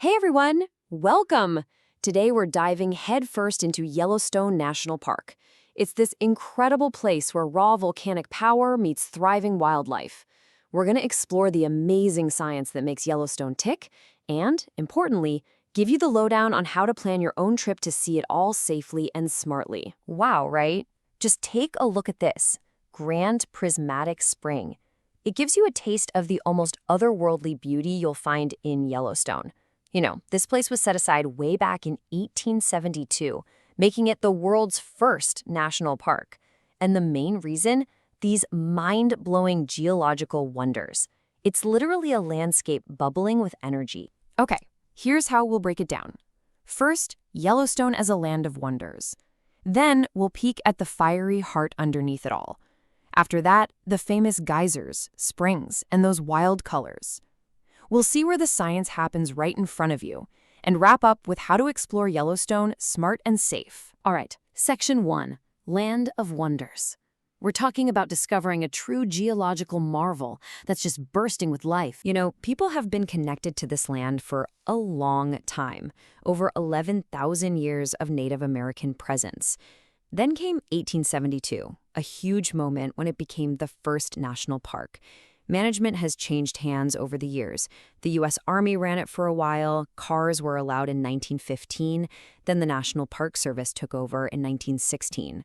Hey everyone, welcome! Today we're diving headfirst into Yellowstone National Park. It's this incredible place where raw volcanic power meets thriving wildlife. We're going to explore the amazing science that makes Yellowstone tick and, importantly, give you the lowdown on how to plan your own trip to see it all safely and smartly. Wow, right? Just take a look at this. Grand Prismatic Spring. It gives you a taste of the almost otherworldly beauty you'll find in Yellowstone. You know, this place was set aside way back in 1872, making it the world's first national park. And the main reason? These mind-blowing geological wonders. It's literally a landscape bubbling with energy. Okay, here's how we'll break it down. First, Yellowstone as a land of wonders. Then, we'll peek at the fiery heart underneath it all. After that, the famous geysers, springs, and those wild colors. We'll see where the science happens right in front of you, and wrap up with how to explore Yellowstone smart and safe. All right, Section 1, Land of Wonders. We're talking about discovering a true geological marvel that's just bursting with life. You know, people have been connected to this land for a long time, over 11,000 years of Native American presence. Then came 1872, a huge moment when it became the first national park. Management has changed hands over the years. The U.S. Army ran it for a while, cars were allowed in 1915, then the National Park Service took over in 1916.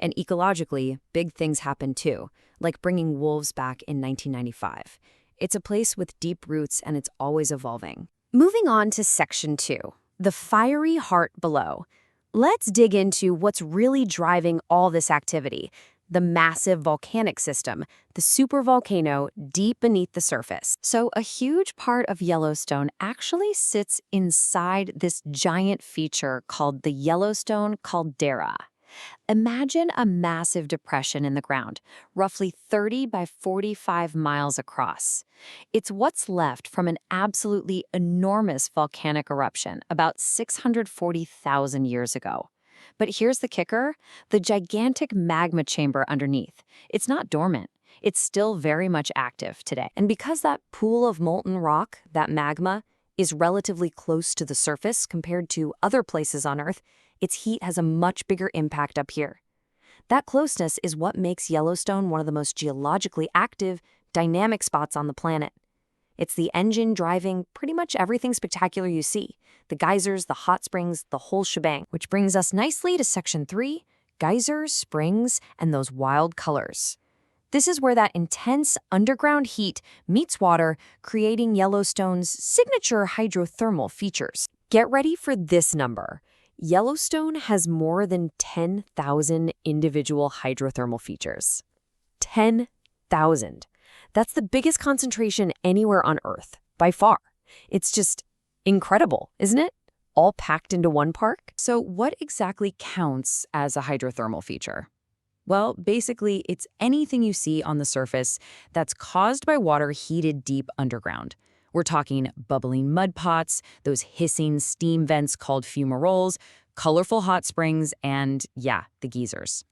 And ecologically, big things happened too, like bringing wolves back in 1995. It's a place with deep roots and it's always evolving. Moving on to Section 2, the fiery heart below. Let's dig into what's really driving all this activity. The massive volcanic system, the supervolcano deep beneath the surface. So a huge part of Yellowstone actually sits inside this giant feature called the Yellowstone caldera. Imagine a massive depression in the ground, roughly 30 by 45 miles across. It's what's left from an absolutely enormous volcanic eruption about 640,000 years ago. But here's the kicker, the gigantic magma chamber underneath. It's not dormant. It's still very much active today. And because that pool of molten rock, that magma, is relatively close to the surface compared to other places on Earth, its heat has a much bigger impact up here. That closeness is what makes Yellowstone one of the most geologically active, dynamic spots on the planet. It's the engine driving pretty much everything spectacular you see. The geysers, the hot springs, the whole shebang. Which brings us nicely to Section 3, geysers, springs, and those wild colors. This is where that intense underground heat meets water, creating Yellowstone's signature hydrothermal features. Get ready for this number. Yellowstone has more than 10,000 individual hydrothermal features. 10,000. That's the biggest concentration anywhere on Earth, by far. It's just incredible, isn't it? All packed into one park. So what exactly counts as a hydrothermal feature? Well, basically, it's anything you see on the surface that's caused by water heated deep underground. We're talking bubbling mud pots, those hissing steam vents called fumaroles, colorful hot springs, and, yeah, the geysers.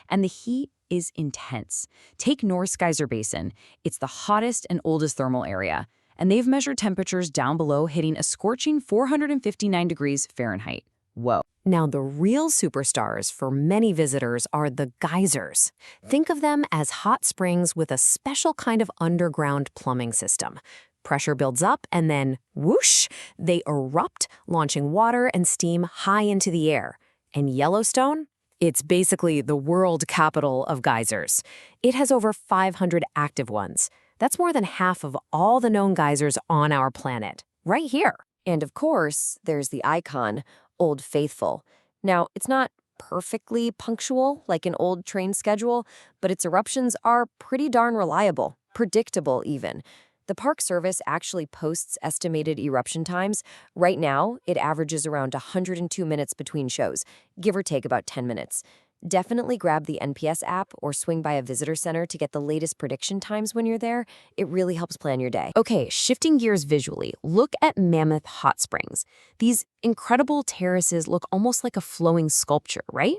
And the heat is intense. Take North Geyser Basin. It's the hottest and oldest thermal area, and they've measured temperatures down below hitting a scorching 459 degrees Fahrenheit. Whoa. Now, the real superstars for many visitors are the geysers. Think of them as hot springs with a special kind of underground plumbing system. Pressure builds up and then, whoosh, they erupt, launching water and steam high into the air. And Yellowstone? It's basically the world capital of geysers. It has over 500 active ones. That's more than half of all the known geysers on our planet, right here. And of course, there's the icon, Old Faithful. Now, it's not perfectly punctual like an old train schedule, but its eruptions are pretty darn reliable, predictable even. The Park Service actually posts estimated eruption times. Right now, it averages around 102 minutes between shows, give or take about 10 minutes. Definitely grab the NPS app or swing by a visitor center to get the latest prediction times when you're there. It really helps plan your day. Okay, shifting gears visually, look at Mammoth Hot Springs. These incredible terraces look almost like a flowing sculpture, right?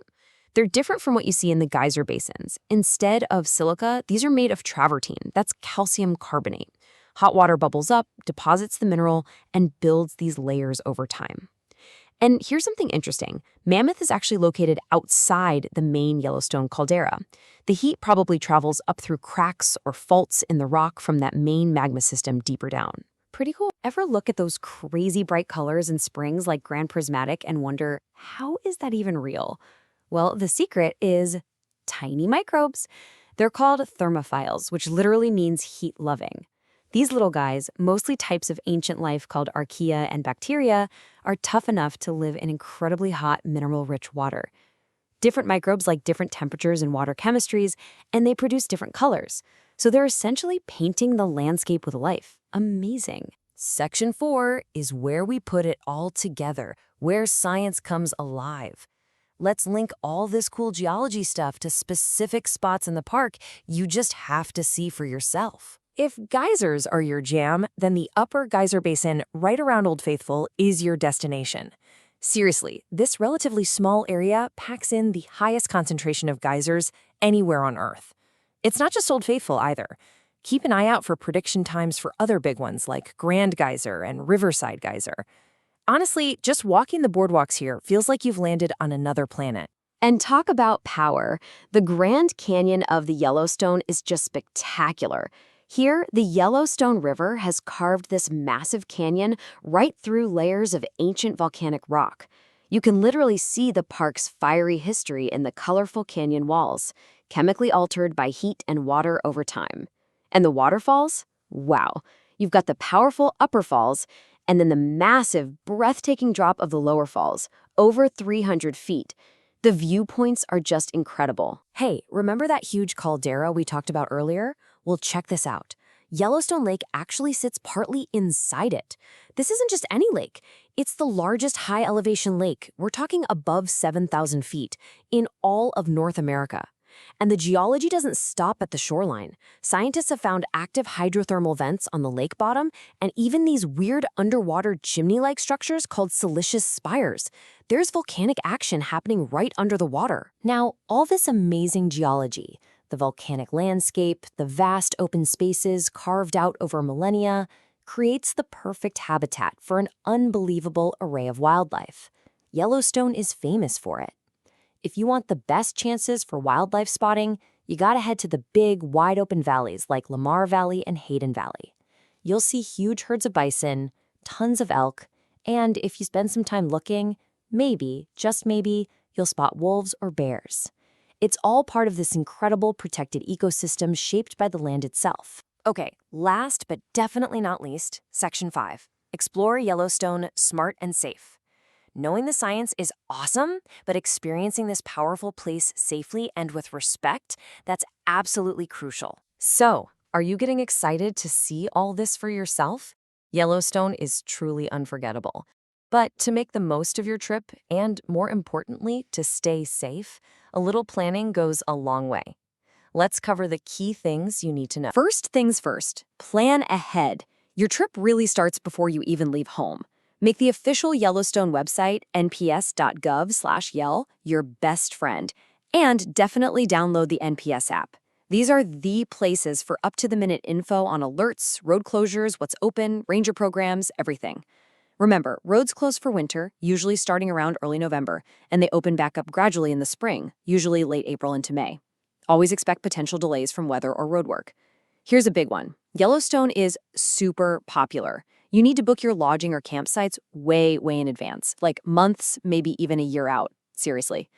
They're different from what you see in the geyser basins. Instead of silica, these are made of travertine. That's calcium carbonate. Hot water bubbles up, deposits the mineral, and builds these layers over time. And here's something interesting. Mammoth is actually located outside the main Yellowstone caldera. The heat probably travels up through cracks or faults in the rock from that main magma system deeper down. Pretty cool. Ever look at those crazy bright colors in springs like Grand Prismatic and wonder, how is that even real? Well, the secret is tiny microbes. They're called thermophiles, which literally means heat-loving. These little guys, mostly types of ancient life called archaea and bacteria, are tough enough to live in incredibly hot, mineral-rich water. Different microbes like different temperatures and water chemistries, and they produce different colors. So they're essentially painting the landscape with life. Amazing. Section 4 is where we put it all together, where science comes alive. Let's link all this cool geology stuff to specific spots in the park you just have to see for yourself. If geysers are your jam, then the Upper Geyser Basin right around Old Faithful is your destination. Seriously, this relatively small area packs in the highest concentration of geysers anywhere on Earth. It's not just Old Faithful either. Keep an eye out for prediction times for other big ones like Grand Geyser and Riverside Geyser. Honestly, just walking the boardwalks here feels like you've landed on another planet. And talk about power. The Grand Canyon of the Yellowstone is just spectacular. Here, the Yellowstone River has carved this massive canyon right through layers of ancient volcanic rock. You can literally see the park's fiery history in the colorful canyon walls, chemically altered by heat and water over time. And the waterfalls? Wow. You've got the powerful upper falls, and then the massive, breathtaking drop of the lower falls, over 300 feet. The viewpoints are just incredible. Hey, remember that huge caldera we talked about earlier? Well, check this out. Yellowstone Lake actually sits partly inside it. This isn't just any lake. It's the largest high-elevation lake, we're talking above 7,000 feet, in all of North America. And the geology doesn't stop at the shoreline. Scientists have found active hydrothermal vents on the lake bottom and even these weird underwater chimney-like structures called siliceous spires. There's volcanic action happening right under the water. Now, all this amazing geology, the volcanic landscape, the vast open spaces carved out over millennia, creates the perfect habitat for an unbelievable array of wildlife. Yellowstone is famous for it. If you want the best chances for wildlife spotting, you gotta head to the big, wide-open valleys like Lamar Valley and Hayden Valley. You'll see huge herds of bison, tons of elk, and if you spend some time looking, maybe, just maybe, you'll spot wolves or bears. It's all part of this incredible protected ecosystem shaped by the land itself. Okay, last but definitely not least, Section 5. Explore Yellowstone smart and safe. Knowing the science is awesome, but experiencing this powerful place safely and with respect, that's absolutely crucial. So, are you getting excited to see all this for yourself? Yellowstone is truly unforgettable. But to make the most of your trip, and more importantly, to stay safe, a little planning goes a long way. Let's cover the key things you need to know. First things first, plan ahead. Your trip really starts before you even leave home. Make the official Yellowstone website, nps.gov/yell, your best friend, and definitely download the NPS app. These are the places for up-to-the-minute info on alerts, road closures, what's open, ranger programs, everything. Remember, roads close for winter, usually starting around early November, and they open back up gradually in the spring, usually late April into May. Always expect potential delays from weather or roadwork. Here's a big one. Yellowstone is super popular. You need to book your lodging or campsites way in advance, like months, maybe even a year out. Seriously.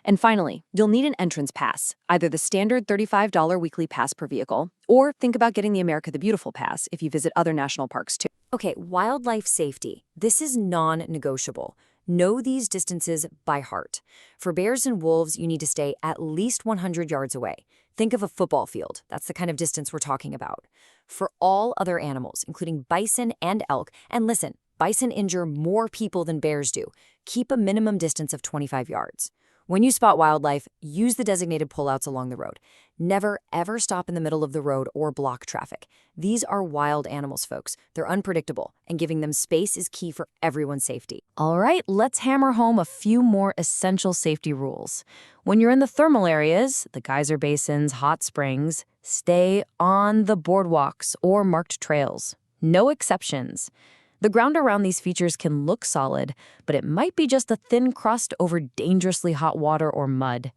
And finally, you'll need an entrance pass, either the standard $35 weekly pass per vehicle, or think about getting the America the Beautiful pass if you visit other national parks too. Okay, wildlife safety. This is non-negotiable. Know these distances by heart. For bears and wolves, you need to stay at least 100 yards away. Think of a football field. That's the kind of distance we're talking about. For all other animals, including bison and elk, and listen, bison injure more people than bears do. Keep a minimum distance of 25 yards. When you spot wildlife, use the designated pullouts along the road. Never, ever stop in the middle of the road or block traffic. These are wild animals, folks. They're unpredictable, and giving them space is key for everyone's safety. All right, let's hammer home a few more essential safety rules. When you're in the thermal areas, the geyser basins, hot springs, stay on the boardwalks or marked trails. No exceptions. The ground around these features can look solid, but it might be just a thin crust over dangerously hot water or mud.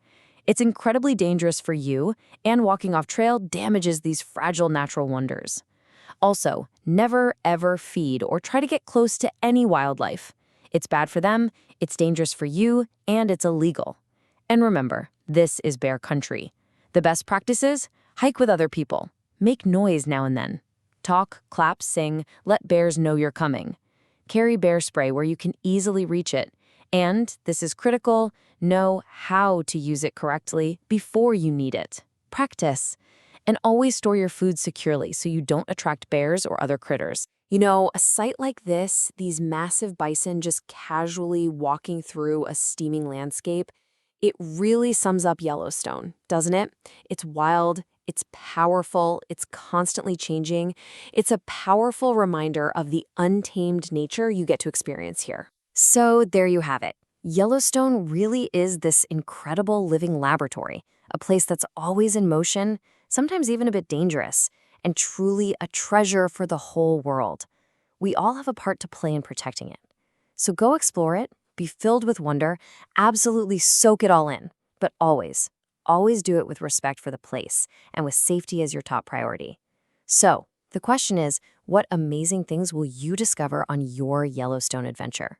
It's incredibly dangerous for you, and walking off trail damages these fragile natural wonders. Also, never ever feed or try to get close to any wildlife. It's bad for them, it's dangerous for you, and it's illegal. And remember, this is bear country. The best practices? Hike with other people. Make noise now and then. Talk, clap, sing, let bears know you're coming. Carry bear spray where you can easily reach it. And, this is critical, know how to use it correctly before you need it. Practice. And always store your food securely so you don't attract bears or other critters. You know, a sight like this, these massive bison just casually walking through a steaming landscape, it really sums up Yellowstone, doesn't it? It's wild, it's powerful, it's constantly changing. It's a powerful reminder of the untamed nature you get to experience here. So there you have it. Yellowstone really is this incredible living laboratory, a place that's always in motion, sometimes even a bit dangerous, and truly a treasure for the whole world. We all have a part to play in protecting it. So go explore it, be filled with wonder, absolutely soak it all in, but always do it with respect for the place and with safety as your top priority. So, the question is, what amazing things will you discover on your Yellowstone adventure?